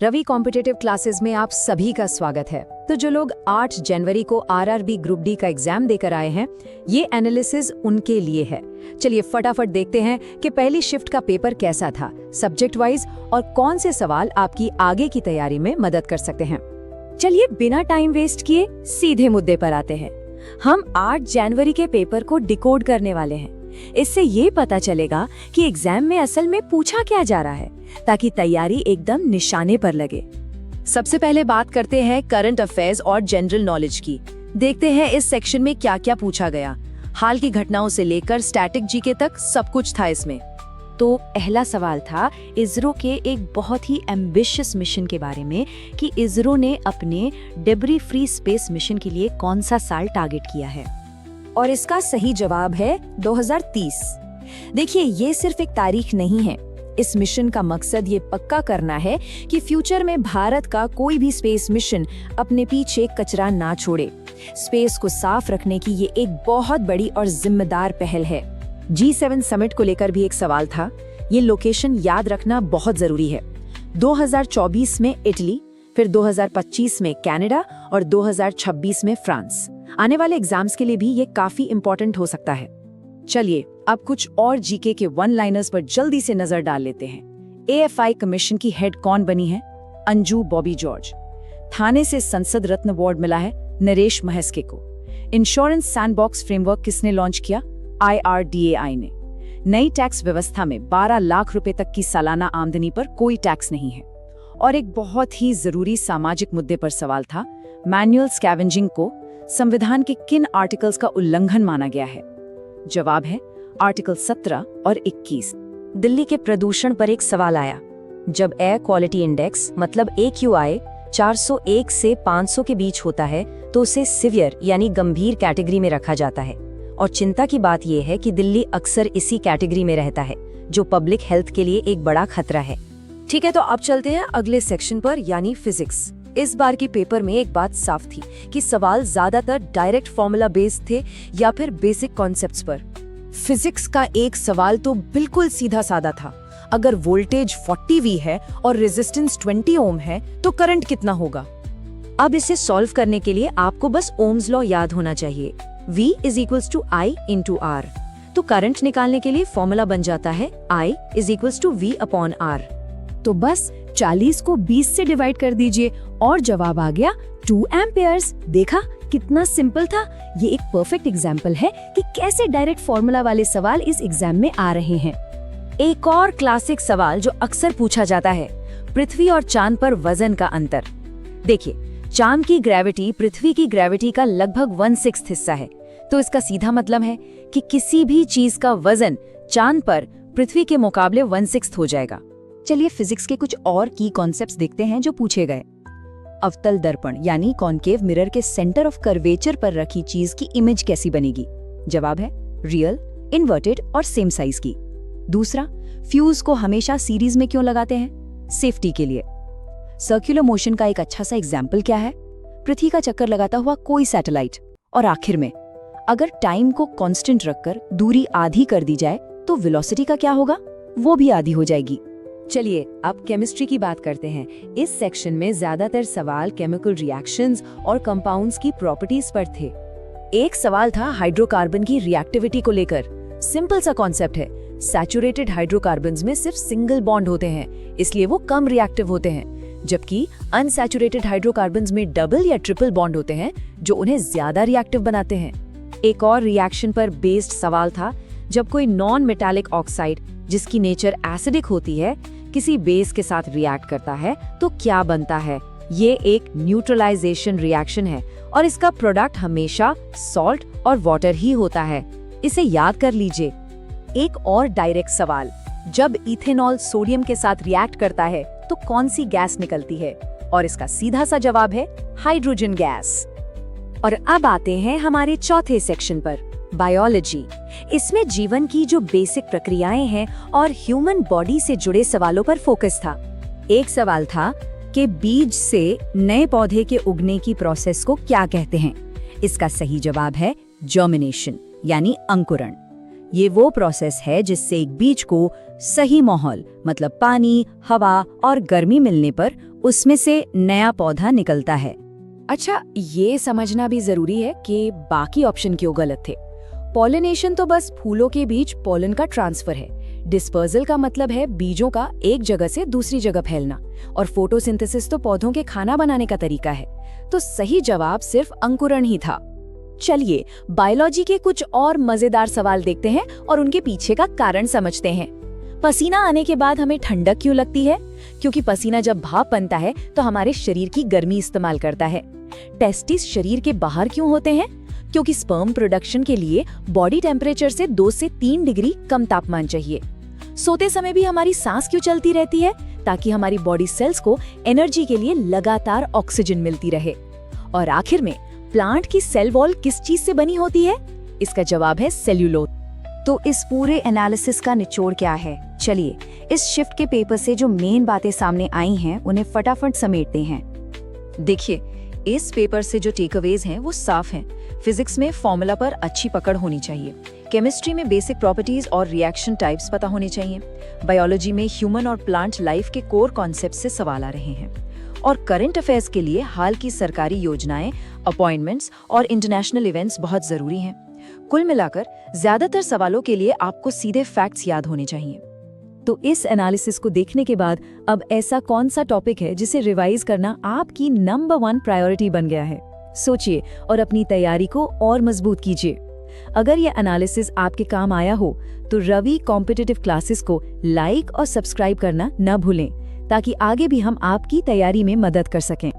Ravi competitive classes में आप सभी का स्वागत है। तो जो लोग 8 जनवरी को आरआरबी ग्रुप डी का एग्जाम देकर आए हैं, ये एनालिसिस उनके लिए है। चलिए फटाफट देखते हैं कि पहली शिफ्ट का पेपर कैसा था, सब्जेक्ट वाइज, और कौन से सवाल आपकी आगे की तैयारी में मदद कर सकते हैं। चलिए बिना टाइम वेस्ट किए सीधे मुद्दे पर आते हैं। हम 8 जनवरी के पेपर को डिकोड करने वाले हैं। इससे ये पता चलेगा कि एग्जाम में असल में पूछा क्या जा रहा है, ताकि तैयारी एकदम निशाने पर लगे। सबसे पहले बात करते हैं करंट अफेयर्स और जनरल नॉलेज की। देखते हैं इस सेक्शन में क्या क्या पूछा गया। हाल की घटनाओं से लेकर स्टैटिक जीके तक सब कुछ था इसमें। तो पहला सवाल था इसरो के एक बहुत ही एम्बिशियस मिशन के बारे में कि इसरो ने अपने डेब्री फ्री स्पेस मिशन के लिए कौन सा साल टारगेट किया है, और इसका सही जवाब है 2030। देखिए, ये सिर्फ एक तारीख नहीं है। इस मिशन का मकसद ये पक्का करना है कि फ्यूचर में भारत का कोई भी स्पेस मिशन अपने पीछे कचरा ना छोड़े। स्पेस को साफ रखने की ये एक बहुत बड़ी और जिम्मेदार पहल है। G7 समिट को लेकर भी एक सवाल था। ये लोकेशन याद रखना बहुत जरूरी है। 2024 में इटली, फिर 2025 में कनाडा और 2026 में फ्रांस। आने वाले एग्जाम्स के लिए भी ये काफी इंपॉर्टेंट हो सकता है। चलिए अब कुछ और जीके के वन लाइनर्स पर जल्दी से नजर डाल लेते हैं। AFI कमीशन की हेड कौन बनी है? अंजू बॉबी जॉर्ज। थाने से संसद रत्न अवार्ड मिला है नरेश महस्के को। इंश्योरेंस सैंडबॉक्स फ्रेमवर्क किसने लॉन्च किया? IRDAI ने। नई टैक्स व्यवस्था में 12 लाख रुपए तक की सालाना आमदनी पर कोई टैक्स नहीं है। और एक बहुत ही जरूरी सामाजिक मुद्दे पर सवाल था, मैनुअल स्कैवेंजिंग को संविधान के किन आर्टिकल्स का उल्लंघन माना गया है? जवाब है आर्टिकल 17 और 21। दिल्ली के प्रदूषण पर एक सवाल आया। जब एयर क्वालिटी इंडेक्स मतलब AQI 401 से 500 के बीच होता है तो उसे सिवियर यानी गंभीर कैटेगरी में रखा जाता है। और चिंता की बात यह है कि दिल्ली अक्सर इसी कैटेगरी में रहता है, जो पब्लिक हेल्थ के लिए एक बड़ा खतरा है। ठीक है, तो अब चलते हैं अगले सेक्शन पर, यानी फिजिक्स। इस बार के पेपर में एक बात साफ थी कि सवाल ज्यादातर डायरेक्ट फॉर्मूला बेस्ड थे या फिर बेसिक कॉन्सेप्ट्स पर। फिजिक्स का एक सवाल तो बिल्कुल सीधा साधा था। अगर वोल्टेज 40 V है और रेजिस्टेंस 20 ओम है तो करंट कितना होगा? अब इसे सॉल्व करने के लिए आपको बस ओम्स लॉ याद होना चाहिए। V = I × R। तो करंट निकालने के लिए फॉर्मूला बन जाता है I = V/R। तो बस 40 को 20 से डिवाइड कर दीजिए और जवाब आ गया 2 एम्पेयर्स। देखा कितना सिंपल था। ये एक परफेक्ट एग्जाम्पल है कि कैसे डायरेक्ट फॉर्मूला वाले सवाल इस एग्जाम में आ रहे हैं। एक और क्लासिक सवाल जो अक्सर पूछा जाता है, पृथ्वी और चांद पर वजन का अंतर। देखिए, चांद की ग्रेविटी पृथ्वी की ग्रेविटी का लगभग 1/6 हिस्सा है। तो इसका सीधा मतलब है कि किसी भी चीज का वजन चांद पर पृथ्वी के मुकाबले 1/6 हो जाएगा। चलिए फिजिक्स के कुछ और की कॉन्सेप्ट्स देखते हैं जो पूछे गए। अवतल दर्पण यानी कॉन्केव मिरर के सेंटर ऑफ कर्वेचर पर रखी चीज की इमेज कैसी बनेगी? जवाब है रियल, इन्वर्टेड और सेम साइज की। दूसरा, फ्यूज को हमेशा सीरीज में क्यों लगाते हैं? सेफ्टी के लिए। सर्कुलर मोशन का एक अच्छा सा एग्जाम्पल क्या है? पृथ्वी का चक्कर लगाता हुआ कोई सैटेलाइट। और आखिर में, अगर टाइम को कांस्टेंट रखकर दूरी आधी कर दी जाए तो वेलोसिटी का क्या होगा? वो भी आधी हो जाएगी। चलिए अब केमिस्ट्री की बात करते हैं। इस सेक्शन में ज्यादातर सवाल केमिकल रिएक्शंस और कंपाउंड्स की प्रॉपर्टीज पर थे। एक सवाल था हाइड्रोकार्बन की रिएक्टिविटी को लेकर। सिंपल सा कॉन्सेप्ट है, सैचुरेटेड हाइड्रोकार्बन्स में सिर्फ सिंगल बॉन्ड होते हैं, इसलिए वो कम रिएक्टिव होते हैं, जबकि अनसैचुरेटेड हाइड्रोकार्बन्स में डबल या ट्रिपल बॉन्ड होते हैं जो उन्हें ज्यादा रिएक्टिव बनाते हैं। एक और रिएक्शन पर बेस्ड सवाल था, जब कोई नॉन मेटालिक ऑक्साइड जिसकी नेचर एसिडिक होती है किसी बेस के साथ रिएक्ट करता है तो क्या बनता है? ये एक न्यूट्रलाइजेशन रिएक्शन है और इसका प्रोडक्ट हमेशा सॉल्ट और वाटर ही होता है। इसे याद कर लीजिए। एक और डायरेक्ट सवाल, जब इथेनॉल सोडियम के साथ रिएक्ट करता है तो कौन सी गैस निकलती है? और इसका सीधा सा जवाब है हाइड्रोजन गैस। और अब आते हैं हमारे चौथे सेक्शन पर, बायोलॉजी। इसमें जीवन की जो बेसिक प्रक्रियाएं हैं और ह्यूमन बॉडी से जुड़े सवालों पर फोकस था। एक सवाल था कि बीज से नए पौधे के उगने की प्रोसेस को क्या कहते हैं? इसका सही जवाब है जर्मिनेशन यानी अंकुरण। ये वो प्रोसेस है जिससे एक बीज को सही माहौल मतलब पानी, हवा और गर्मी मिलने पर उसमें से नया पौधा निकलता है। अच्छा, ये समझना भी जरूरी है कि बाकी ऑप्शन क्यों गलत थे। पॉलिनेशन तो बस फूलों के बीच पॉलन का ट्रांसफर है। डिस्पर्सल का मतलब है बीजों का एक जगह से दूसरी जगह फैलना, और फोटोसिंथेसिस तो पौधों के खाना बनाने का तरीका है। तो सही जवाब सिर्फ अंकुरण ही था। चलिए बायोलॉजी के कुछ और मजेदार सवाल देखते हैं और उनके पीछे का कारण समझते हैं। पसीना आने के बाद हमें ठंडक क्यों लगती है? क्योंकि पसीना जब भाप बनता है तो हमारे शरीर की गर्मी इस्तेमाल करता है। टेस्टिस शरीर के बाहर क्यों होते हैं? क्योंकि स्पर्म प्रोडक्शन के लिए बॉडी टेम्परेचर से 2 से 3 डिग्री कम तापमान चाहिए। सोते समय भी हमारी सांस क्यों चलती रहती है? ताकि हमारी बॉडी सेल्स को एनर्जी के लिए लगातार ऑक्सीजन मिलती रहे। और आखिर में प्लांट की सेल वॉल किस चीज से बनी होती है? इसका जवाब है सेल्यूलोज। तो इस पूरे एनालिसिस का निचोड़ क्या है? चलिए इस शिफ्ट के पेपर से जो मेन बातें सामने आई हैं उन्हें फटाफट समेटते हैं। देखिए, इस पेपर से जो टेकअवेज हैं वो साफ हैं। फिजिक्स में फॉर्मूला पर अच्छी पकड़ होनी चाहिए, केमिस्ट्री में बेसिक प्रॉपर्टीज और रिएक्शन टाइप्स पता होने चाहिए, बायोलॉजी में ह्यूमन और प्लांट लाइफ के कोर कॉन्सेप्ट से सवाल आ रहे हैं, और करंट अफेयर्स के लिए हाल की सरकारी योजनाएं, अपॉइंटमेंट्स और इंटरनेशनल इवेंट्स बहुत जरूरी हैं। कुल मिलाकर ज्यादातर सवालों के लिए आपको सीधे फैक्ट्स याद होने चाहिए। तो इस एनालिसिस को देखने के बाद अब ऐसा कौन सा टॉपिक है जिसे रिवाइज करना आपकी नंबर 1 प्रायोरिटी बन गया है? सोचिए और अपनी तैयारी को और मजबूत कीजिए। अगर यह एनालिसिस आपके काम आया हो तो रवि कॉम्पिटिटिव क्लासेस को लाइक और सब्सक्राइब करना न भूलें, ताकि आगे भी हम आपकी तैयारी में मदद कर सकें।